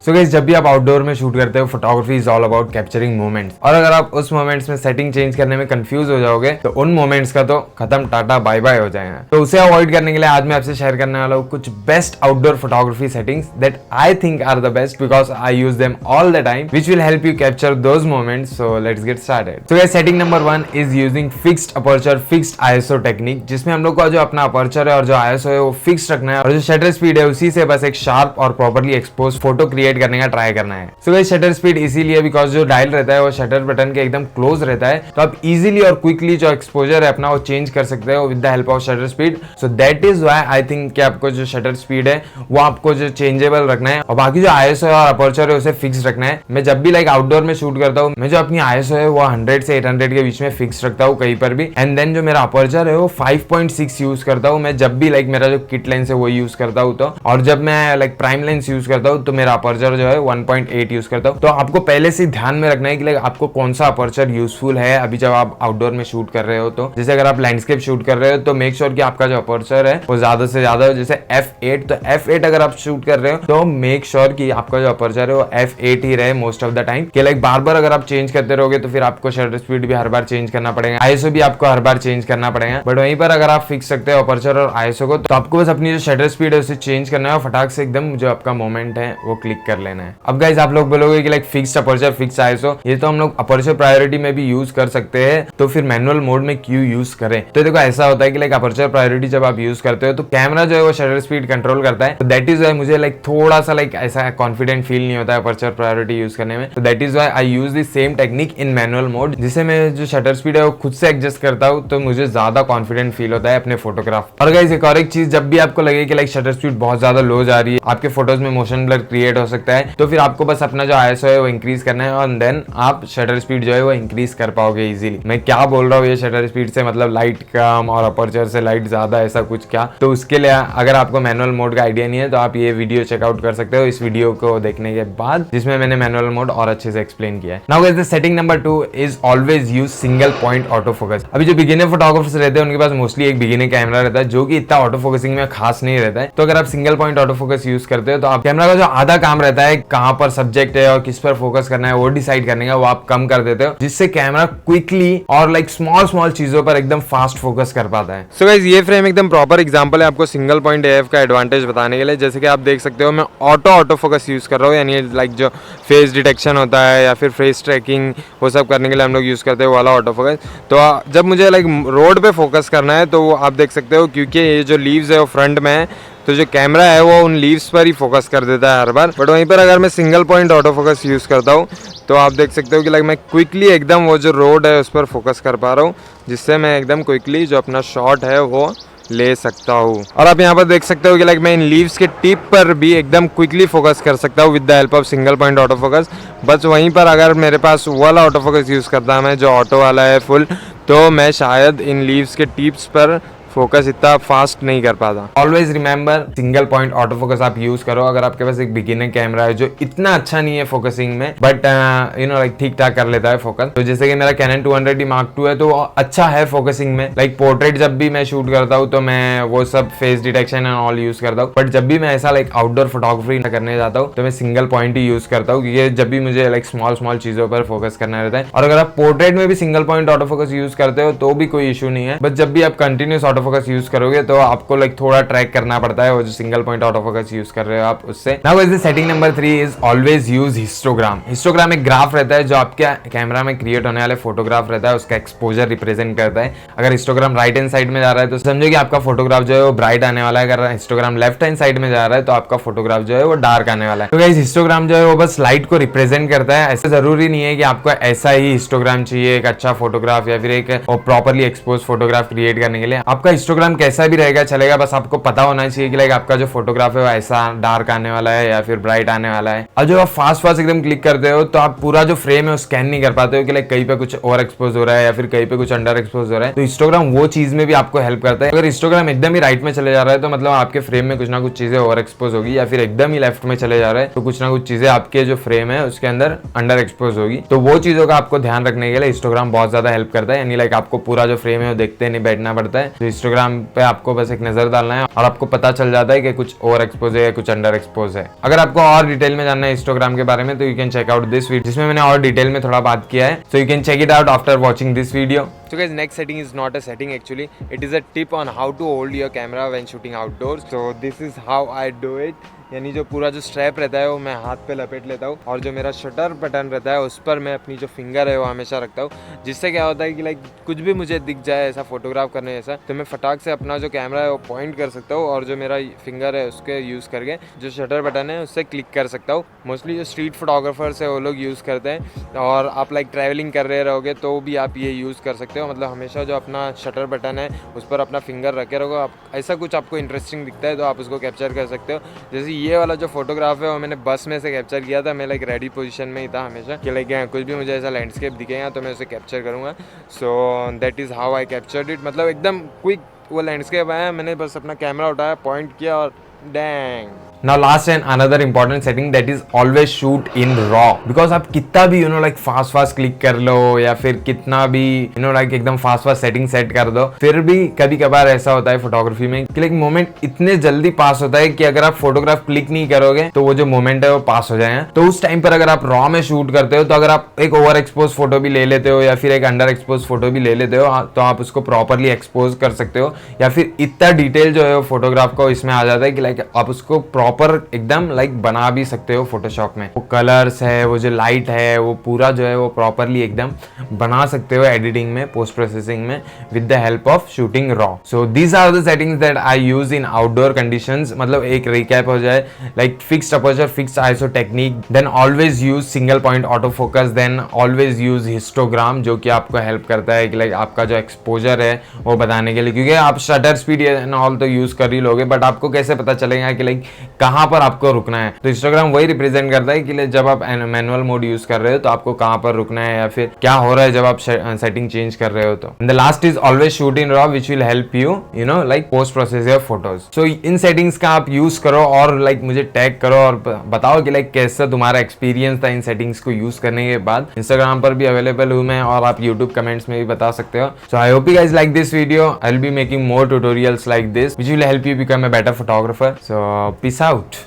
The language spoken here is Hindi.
सो गाइस, जब भी आप आउटडोर में शूट करते हो, photography is all about capturing moments. और अगर आप उस मोमेंट्स में सेटिंग चेंज करने में कंफ्यूज हो जाओगे तो उन मोमेंट्स का तो खत्म, टाटा बाय बाय हो जाएगा। तो उसे अवॉइड करने के लिए आज मैं आपसे शेयर करने वाला हूँ कुछ best outdoor photography settings that I think are the best because I use them all the time, which will help you capture those moments. So let's get started. So guys, setting number 1 is using fixed aperture fixed ISO technique, जिसमें हम लोग का जो अपना अपर्चर है और जो आईएसओ है वो फिक्स रखना है और जो शटर स्पीड है उसी से बस एक शार्प और प्रॉपर्ली एक्सपोज फोटो क्रिएट करने का ट्राई करना है। सो गाइस, शटर स्पीड इसीलिए बिकॉज जो डायल रहता है वो शटर बटन के एकदम क्लोज रहता है, तो आप इजीली और क्विकली जो एक्सपोजर है अपना वो चेंज कर सकते हो with the help of shutter speed. So that is why I think कि आपको जो शटर स्पीड है वो आपको जो चेंजेबल रखना है और बाकी जो आईएसओ और अपर्चर है उसे फिक्स रखना है। मैं जब भी लाइक आउटडोर में शूट करता हूँ, मैं जो अपनी आईएसओ है वो 100 से 800 के बीच में फिक्स रखता हूँ कहीं पर भी। एंड देन जो मेरा अपर्चर है वो 5.6 यूज करता हूँ मैं जब भी लाइक मेरा जो किट लेंस है वो यूज करता हूँ तो। और जब मैं लाइक प्राइम लेंस यूज करता हूँ तो मेरा अपर्चर जो है 1.8 यूज करता हूँ। तो आपको पहले से ध्यान में रखना है कि लाइक आपको कौन सा अपर्चर यूजफुल है अभी जब आप आउटडोर में शूट कर रहे हो। तो जैसे अगर आप लैंडस्केप शूट कर रहे हो तो मेक श्योर कि आपका जो अपर्चर है वो ज्यादा से ज्यादा हो, जैसे f8। तो f8 अगर आप शूट कर रहे हो तो मेक श्योर कि आपका जो अपर्चर है वो f8 ही रहे मोस्ट ऑफ द टाइम। कि लाइक बार बार अगर आप चेंज करते रहोगे तो फिर आपको शटर स्पीड भी हर बार चेंज करना पड़ेगा, आईएसओ भी आपको हर बार चेंज करना पड़ेगा। बट वहीं पर अगर आप फिक्स सकते हो अपर्चर और आईएसओ को तो आपको बस अपनी जो शटर स्पीड है उसे चेंज करना है और फटाक से एकदम जो आपका मोमेंट है वो क्लिक कर लेना है। अब गाइस, आप लोग बोलोगे कि like fixed aperture fix ISO ये तो हम लोग अपर्चर प्रायोरिटी में भी यूज कर सकते हैं, तो फिर मैनुअल मोड में क्यों यूज करें? तो देखो ऐसा होता है कि लाइक अपर्चर प्रायोरिटी जब आप यूज करते हो तो कैमरा जो है वो शटर स्पीड कंट्रोल करता है। तो दैट इज व्हाई मुझे लाइक थोड़ा सा लाइक ऐसा कॉन्फिडेंट फील नहीं होता है अपर्चर प्रायोरिटी यूज करने में। तो that is why I use the same technique in manual mode, जिसे मैं जो शटर स्पीड है वो खुद से एडजस्ट करता हूँ तो मुझे ज्यादा कॉन्फिडेंट फील होता है अपने फोटोग्राफ। और गाइस, एक और एक चीज, जब भी आपको लगे कि लाइक शटर स्पीड बहुत ज्यादा लो जा रही है, आपके फोटोज में मोशन ब्लर क्रिएट हो सकता है, तो फिर आपको बस अपना जो आईएसओ है वो इंक्रीज करना है और देन आप शटर स्पीड जो है वो इंक्रीज कर पाओगे इजीली। मैं क्या बोल रहा हूँ ये शटर स्पीड से मतलब लाइट कम और अपर्चर से लाइट ज्यादा, ऐसा कुछ क्या? तो उसके लिए अगर आपको मैनुअल मोड का आइडिया नहीं है तो आप ये वीडियो चेकआउट कर सकते हो इस वीडियो को देखने के बाद, जिसमें मैंने मैनुअल मोड और अच्छे से एक्सप्लेन किया है। Now guys, the setting number 2 is always use single point auto focus. अभी जो बिगिनर फोटोग्राफर्स रहते हैं उनके पास मोस्टली एक बिगिनर कैमरा रहता है जो कि इतना ऑटो फोकसिंग में खास नहीं रहता है। तो अगर आप single point auto focus use करते हो तो आप कैमरा का जो आधा काम रहता है कहां पर सब्जेक्ट है और किस पर फोकस करना है वो डिसाइड करने का, वो आप कम कर देते हो, जिससे कैमरा क्विकली और लाइक स्मॉल चीजों पर एकदम फास्ट फोकस कर पाता है। सो गाइस, ये फ्रेम एकदम प्रॉपर एग्जांपल है आपको सिंगल पॉइंट एएफ का एडवांटेज बताने के लिए। जैसे कि आप देख सकते हो मैं ऑटो फोकस यूज कर रहा हूँ, यानी लाइक जो फेस डिटेक्शन होता है या फिर फेस ट्रैकिंग वो सब करने के लिए हम लोग यूज करते हैं वाला ऑटो फोकस। तो जब मुझे लाइक रोड पे फोकस करना है तो आप देख सकते हो क्योंकि ये जो लीव्स है वो फ्रंट में है तो जो कैमरा है वो उन लीव्स पर ही फोकस कर देता है हर बार। बट वहीं पर अगर मैं single point auto focus use करता हूँ तो आप देख सकते हो कि लाइक मैं क्विकली एकदम वो जो रोड है उस पर फोकस कर पा रहा हूँ, जिससे मैं एकदम क्विकली जो अपना शॉट है वो ले सकता हूँ। और आप यहाँ पर देख सकते हो कि लाइक मैं इन लीव्स के टिप पर भी एकदम क्विकली फोकस कर सकता हूँ with the help of single point auto focus. बस वहीं पर अगर मेरे पास वाला ऑटो फोकस यूज करता मैं जो ऑटो वाला है फुल, तो मैं शायद इन लीव्स के टिप्स पर फोकस इतना फास्ट नहीं कर पाता। Always remember single point auto focus आप यूज करो अगर आपके पास एक बिगिनर कैमरा है जो इतना अच्छा नहीं है फोकसिंग में, बट यू नो लाइक ठीक ठाक कर लेता है फोकस। तो जैसे कि मेरा कैनन 200D Mark II है तो अच्छा है फोकसिंग में। लाइक पोर्ट्रेट जब भी मैं शूट करता हूँ तो मैं वो सब face detection and all use करता हूँ, बट जब भी मैं ऐसा लाइक आउटडोर फोटोग्राफी करने जाता हूँ तो मैं सिंगल पॉइंट ही यूज करता हूँ, क्योंकि जब भी मुझे लाइक स्मॉल चीजों पर फोकस करना रहता है। और अगर आप पोर्ट्रेट में भी single point auto focus use करते हो तो भी कोई इशू नहीं है, बट जब भी आप कंटिन्यूस ऑटो फोकस यूज करोगे तो आपको लाइक थोड़ा ट्रैक करना पड़ता है वो जो single point auto focus use कर रहे हो आप उससे। Now guys, the setting number 3 is always use histogram. Histogram एक ग्राफ रहता है जो आपके कैमरा में क्रिएट होने वाले फोटोग्राफ रहता है उसका एक्सपोजर रिप्रेजेंट करता है। अगर हिस्टोग्राम राइट हैंड साइड में जा रहा है तो समझो कि आपका फोटोग्राफ जो है वो ब्राइट आने वाला है, अगर हिस्टोग्राम लेफ्ट हैंड साइड में जा रहा है तो आपका फोटोग्राफ जो है वो डार्क आने वाला है। तो गाइस, हिस्टोग्राम जो है वो बस लाइट को रिप्रेजेंट करता है, ऐसा जरूरी नहीं है कि आपको ऐसा ही हिस्टोग्राम चाहिए एक अच्छा फोटोग्राफ या फिर एक प्रॉपर्ली एक्सपोज फोटोग्राफ क्रिएट करने के लिए। आपका हिस्टोग्राम कैसा भी रहेगा चलेगा, बस आपको पता होना चाहिए कि लाइक आपका जो फोटोग्राफ है वो ऐसा डार्क आने वाला है या फिर ब्राइट आने वाला है। और जो आप फास्ट एकदम क्लिक करते हो तो आप पूरा जो फ्रेम है वो स्कैन नहीं कर पाते हो कि लाइक कहीं पे कुछ ओवर एक्सपोज हो रहा है या फिर कहीं पे कुछ अंडर एक्सपोज हो रहा है। तो हिस्टोग्राम वो चीज में भी आपको हेल्प करता है। अगर हिस्टोग्राम एकदम ही राइट में चले जा रहा है तो मतलब आपके फ्रेम में कुछ ना कुछ चीजें ओवर एक्सपोज होगी, या फिर एकदम ही लेफ्ट में चले जा रहा है तो कुछ ना कुछ चीजें आपके जो फ्रेम है उसके अंदर अंडर एक्सपोज होगी। तो वो चीजों का आपको ध्यान रखने के लिए हिस्टोग्राम बहुत ज्यादा हेल्प करता है, यानी लाइक आपको पूरा जो फ्रेम है वो देखते नहीं बैठना पड़ता है। तो इंस्टाग्राम पे आपको बस एक नजर डालना है और आपको पता चल जाता है कि कुछ ओवर एक्सपोज है या कुछ अंडर एक्सपोज है। अगर आपको और डिटेल में जानना है इंस्टाग्राम के बारे में तो you can check out this video, जिसमें मैंने और डिटेल में थोड़ा बात किया है। So you can check it out after watching this video. So guys, next setting is not a setting actually. It is a tip on how to hold your camera when shooting outdoors. So this is how I do it. यानी जो पूरा जो स्ट्रैप रहता है वो मैं हाथ पे लपेट लेता हूँ और जो मेरा शटर बटन रहता है उस पर मैं अपनी जो फिंगर है वो हमेशा रखता हूँ, जिससे क्या होता है कि लाइक कुछ भी मुझे दिख जाए ऐसा फोटोग्राफ करने जैसा तो मैं फटाक से अपना जो कैमरा है वो पॉइंट कर सकता हूँ और जो मेरा फिंगर है उसके यूज़ करके जो शटर बटन है उससे क्लिक कर सकता हूँ। मोस्टली जो स्ट्रीट फोटोग्राफर्स है वो लोग यूज़ करते हैं और आप लाइक ट्रैवलिंग कर रहे रहोगे तो भी आप ये यूज़ कर सकते हो। मतलब हमेशा जो अपना शटर बटन है उस पर अपना फिंगर रखे रहोगे, आप ऐसा कुछ आपको इंटरेस्टिंग दिखता है तो आप उसको कैप्चर कर सकते हो। जैसे ये वाला जो फोटोग्राफ है वो मैंने बस में से कैप्चर किया था। मैं लाइक रेडी पोजीशन में ही था हमेशा कि लाइक कुछ भी मुझे ऐसा लैंडस्केप दिखेगा तो मैं उसे कैप्चर करूँगा। So that is how I captured it. मतलब एकदम क्विक वो लैंडस्केप आया, मैंने बस अपना कैमरा उठाया, पॉइंट किया और dang. Now last and another important setting that is always shoot in raw, because आप कितना भी like फास्ट क्लिक कर लो या फिर कितना भी like एकदम फास्ट सेटिंग सेट कर दो, फिर भी कभी कभार ऐसा होता है फोटोग्राफी में कि लाइक मोमेंट इतने जल्दी पास होता है कि अगर आप फोटोग्राफ क्लिक नहीं करोगे तो वो जो मोमेंट है वो पास हो जाए। तो उस टाइम पर अगर आप रॉ में शूट करते हो तो अगर आप एक ओवर एक्सपोज फोटो भी ले लेते हो या फिर एक अंडर एक्सपोज फोटो भी ले लेते हो तो आप उसको प्रॉपरली एक्सपोज कर सकते हो, या फिर इतना डिटेल जो है फोटोग्राफ का इसमें आ जाता है कि लाइक आप उसको प्रॉपर एकदम लाइक बना भी सकते हो फोटोशॉप में। वो कलर्स है, वो जो लाइट है, वो पूरा जो है वो प्रॉपरली एकदम बना सकते हो एडिटिंग में, पोस्ट प्रोसेसिंग में with the help of shooting raw. So these are the settings that I use in outdoor conditions. मतलब एक रिकैप हो जाए, like fixed aperture, fixed ISO technique, then always use single point auto focus, then always use histogram जो कि आपको हेल्प करता है कि लाइक आपका जो एक्सपोजर है वो बताने के लिए, क्योंकि आप शटर स्पीड एंड ऑल तो यूज कर ही लोगे बट आपको कैसे पता चलेगा कि लाइक कहां पर आपको रुकना है। तो इंस्टाग्राम वही रिप्रेजेंट करता है कि जब आप मैनुअल मोड यूज कर रहे हो तो आपको कहां पर रुकना है या फिर क्या हो रहा है जब आप सेटिंग चेंज कर रहे हो। तो the last is always shoot in raw which will help you know like post process your photos. So in settings का आप यूज करो और लाइक मुझे टैग करो और बताओ कि लाइक कैसा तुम्हारा एक्सपीरियंस था इन सेटिंग्स को यूज करने के बाद। इंस्टाग्राम पर भी अवेलेबल हूं मैं और आप यूट्यूब कमेंट्स में भी बता सकते हो। So I hope you guys like this video. I will be making more tutorials like this which will help you become a better photographer. So peace out.